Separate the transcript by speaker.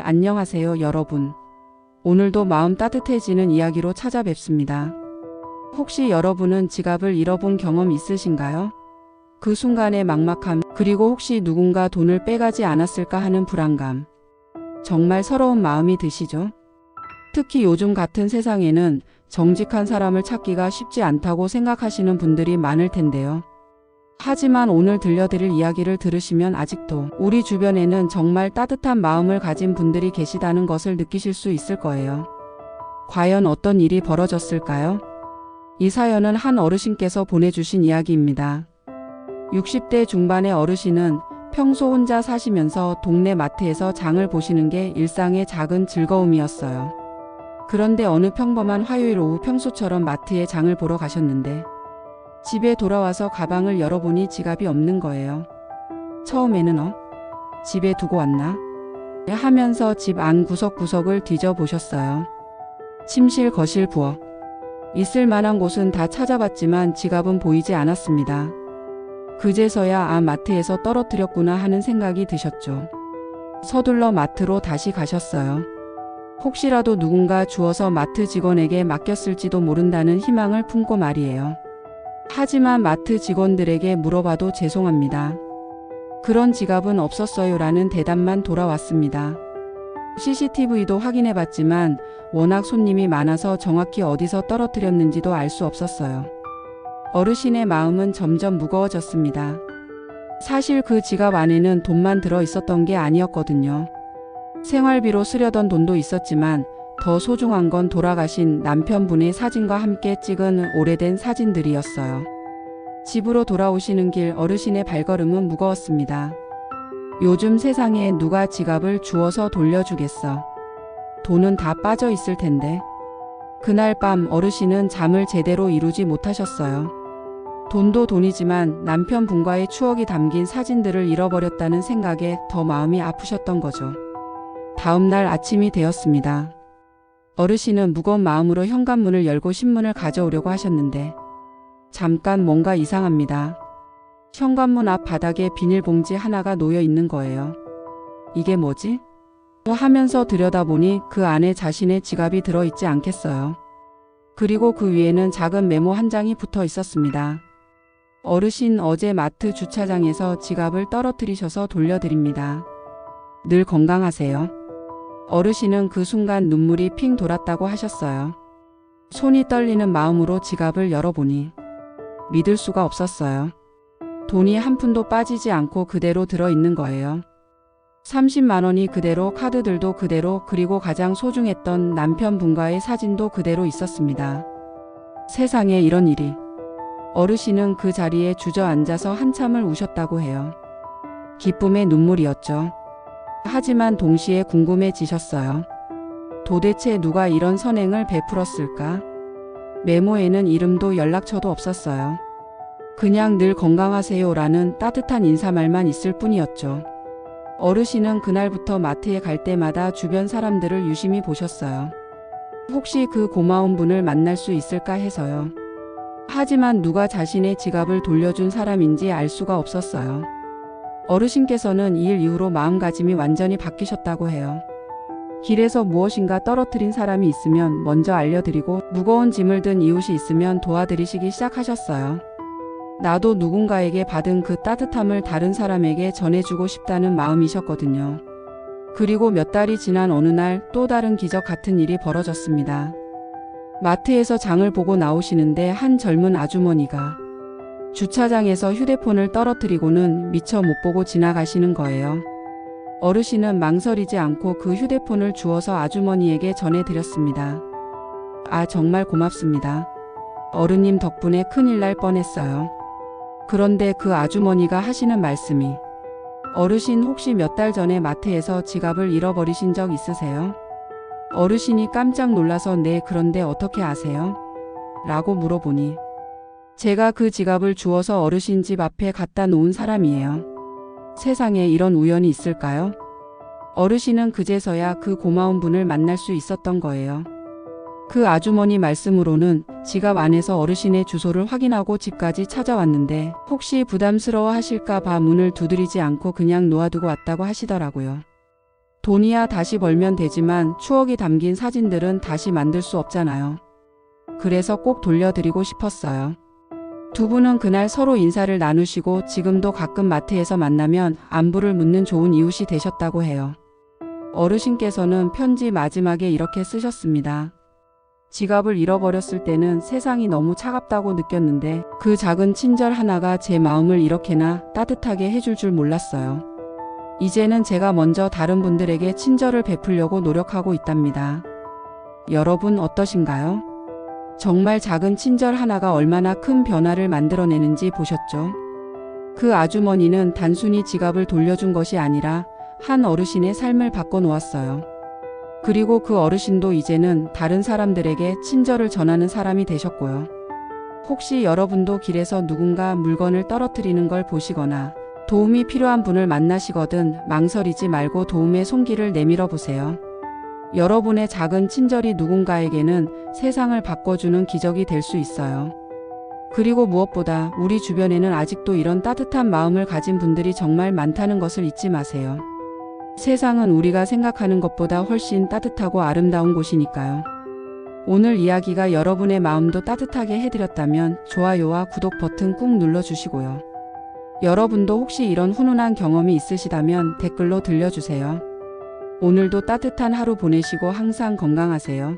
Speaker 1: 안녕하세요, 여러분. 오늘도 마음 따뜻해지는 이야기로 찾아뵙습니다. 혹시 여러분은 지갑을 잃어본 경험 있으신가요? 그 순간의 막막함, 그리고 혹시 누군가 돈을 빼가지 않았을까 하는 불안감. 정말 서러운 마음이 드시죠? 특히 요즘 같은 세상에는 정직한 사람을 찾기가 쉽지 않다고 생각하시는 분들이 많을 텐데요. 하지만 오늘 들려드릴 이야기를 들으시면 아직도 우리 주변에는 정말 따뜻한 마음을 가진 분들이 계시다는 것을 느끼실 수 있을 거예요. 과연 어떤 일이 벌어졌을까요? 이 사연은 한 어르신께서 보내주신 이야기입니다. 60대 중반의 어르신은 평소 혼자 사시면서 동네 마트에서 장을 보시는 게 일상의 작은 즐거움이었어요. 그런데 어느 평범한 화요일 오후 평소처럼 마트에 장을 보러 가셨는데 집에 돌아와서 가방을 열어보니 지갑이 없는 거예요. 처음에는 집에 두고 왔나? 하면서 집 안 구석구석을 뒤져보셨어요. 침실, 거실, 부엌. 있을 만한 곳은 다 찾아봤지만 지갑은 보이지 않았습니다. 그제서야 마트에서 떨어뜨렸구나 하는 생각이 드셨죠. 서둘러 마트로 다시 가셨어요. 혹시라도 누군가 주워서 마트 직원에게 맡겼을지도 모른다는 희망을 품고 말이에요. 하지만 마트 직원들에게 물어봐도 죄송합니다. 그런 지갑은 없었어요 라는 대답만 돌아왔습니다. CCTV도 확인해봤지만 워낙 손님이 많아서 정확히 어디서 떨어뜨렸는지도 알 수 없었어요. 어르신의 마음은 점점 무거워졌습니다. 사실 그 지갑 안에는 돈만 들어 있었던 게 아니었거든요. 생활비로 쓰려던 돈도 있었지만 더 소중한 건 돌아가신 남편분의 사진과 함께 찍은 오래된 사진들이었어요. 집으로 돌아오시는 길 어르신의 발걸음은 무거웠습니다. 요즘 세상에 누가 지갑을 주워서 돌려주겠어. 돈은 다 빠져 있을 텐데. 그날 밤 어르신은 잠을 제대로 이루지 못하셨어요. 돈도 돈이지만 남편분과의 추억이 담긴 사진들을 잃어버렸다는 생각에 더 마음이 아프셨던 거죠. 다음 날 아침이 되었습니다. 어르신은 무거운 마음으로 현관문을 열고 신문을 가져오려고 하셨는데 잠깐 뭔가 이상합니다. 현관문 앞 바닥에 비닐봉지 하나가 놓여 있는 거예요. 이게 뭐지? 하면서 들여다보니 그 안에 자신의 지갑이 들어있지 않겠어요. 그리고 그 위에는 작은 메모 한 장이 붙어 있었습니다. 어르신, 어제 마트 주차장에서 지갑을 떨어뜨리셔서 돌려드립니다. 늘 건강하세요. 어르신은 그 순간 눈물이 핑 돌았다고 하셨어요. 손이 떨리는 마음으로 지갑을 열어보니 믿을 수가 없었어요. 돈이 한 푼도 빠지지 않고 그대로 들어있는 거예요. 30만 원이 그대로, 카드들도 그대로, 그리고 가장 소중했던 남편분과의 사진도 그대로 있었습니다. 세상에 이런 일이. 어르신은 그 자리에 주저앉아서 한참을 우셨다고 해요. 기쁨의 눈물이었죠. 하지만 동시에 궁금해지셨어요. 도대체 누가 이런 선행을 베풀었을까? 메모에는 이름도 연락처도 없었어요. 그냥 늘 건강하세요라는 따뜻한 인사말만 있을 뿐이었죠. 어르신은 그날부터 마트에 갈 때마다 주변 사람들을 유심히 보셨어요. 혹시 그 고마운 분을 만날 수 있을까 해서요. 하지만 누가 자신의 지갑을 돌려준 사람인지 알 수가 없었어요. 어르신께서는 이 일 이후로 마음가짐이 완전히 바뀌셨다고 해요. 길에서 무엇인가 떨어뜨린 사람이 있으면 먼저 알려드리고 무거운 짐을 든 이웃이 있으면 도와드리시기 시작하셨어요. 나도 누군가에게 받은 그 따뜻함을 다른 사람에게 전해주고 싶다는 마음이셨거든요. 그리고 몇 달이 지난 어느 날 또 다른 기적 같은 일이 벌어졌습니다. 마트에서 장을 보고 나오시는데 한 젊은 아주머니가 주차장에서 휴대폰을 떨어뜨리고는 미처 못 보고 지나가시는 거예요. 어르신은 망설이지 않고 그 휴대폰을 주워서 아주머니에게 전해드렸습니다. 정말 고맙습니다. 어른님 덕분에 큰일 날 뻔했어요. 그런데 그 아주머니가 하시는 말씀이 어르신 혹시 몇 달 전에 마트에서 지갑을 잃어버리신 적 있으세요? 어르신이 깜짝 놀라서 네, 그런데 어떻게 아세요? 라고 물어보니 제가 그 지갑을 주워서 어르신 집 앞에 갖다 놓은 사람이에요. 세상에 이런 우연이 있을까요? 어르신은 그제서야 그 고마운 분을 만날 수 있었던 거예요. 그 아주머니 말씀으로는 지갑 안에서 어르신의 주소를 확인하고 집까지 찾아왔는데 혹시 부담스러워 하실까 봐 문을 두드리지 않고 그냥 놓아두고 왔다고 하시더라고요. 돈이야 다시 벌면 되지만 추억이 담긴 사진들은 다시 만들 수 없잖아요. 그래서 꼭 돌려드리고 싶었어요. 두 분은 그날 서로 인사를 나누시고 지금도 가끔 마트에서 만나면 안부를 묻는 좋은 이웃이 되셨다고 해요. 어르신께서는 편지 마지막에 이렇게 쓰셨습니다. 지갑을 잃어버렸을 때는 세상이 너무 차갑다고 느꼈는데 그 작은 친절 하나가 제 마음을 이렇게나 따뜻하게 해줄 줄 몰랐어요. 이제는 제가 먼저 다른 분들에게 친절을 베풀려고 노력하고 있답니다. 여러분 어떠신가요? 정말 작은 친절 하나가 얼마나 큰 변화를 만들어내는지 보셨죠? 그 아주머니는 단순히 지갑을 돌려준 것이 아니라 한 어르신의 삶을 바꿔놓았어요. 그리고 그 어르신도 이제는 다른 사람들에게 친절을 전하는 사람이 되셨고요. 혹시 여러분도 길에서 누군가 물건을 떨어뜨리는 걸 보시거나 도움이 필요한 분을 만나시거든 망설이지 말고 도움의 손길을 내밀어 보세요. 여러분의 작은 친절이 누군가에게는 세상을 바꿔주는 기적이 될 수 있어요. 그리고 무엇보다 우리 주변에는 아직도 이런 따뜻한 마음을 가진 분들이 정말 많다는 것을 잊지 마세요. 세상은 우리가 생각하는 것보다 훨씬 따뜻하고 아름다운 곳이니까요. 오늘 이야기가 여러분의 마음도 따뜻하게 해드렸다면 좋아요와 구독 버튼 꾹 눌러주시고요. 여러분도 혹시 이런 훈훈한 경험이 있으시다면 댓글로 들려주세요. 오늘도 따뜻한 하루 보내시고 항상 건강하세요.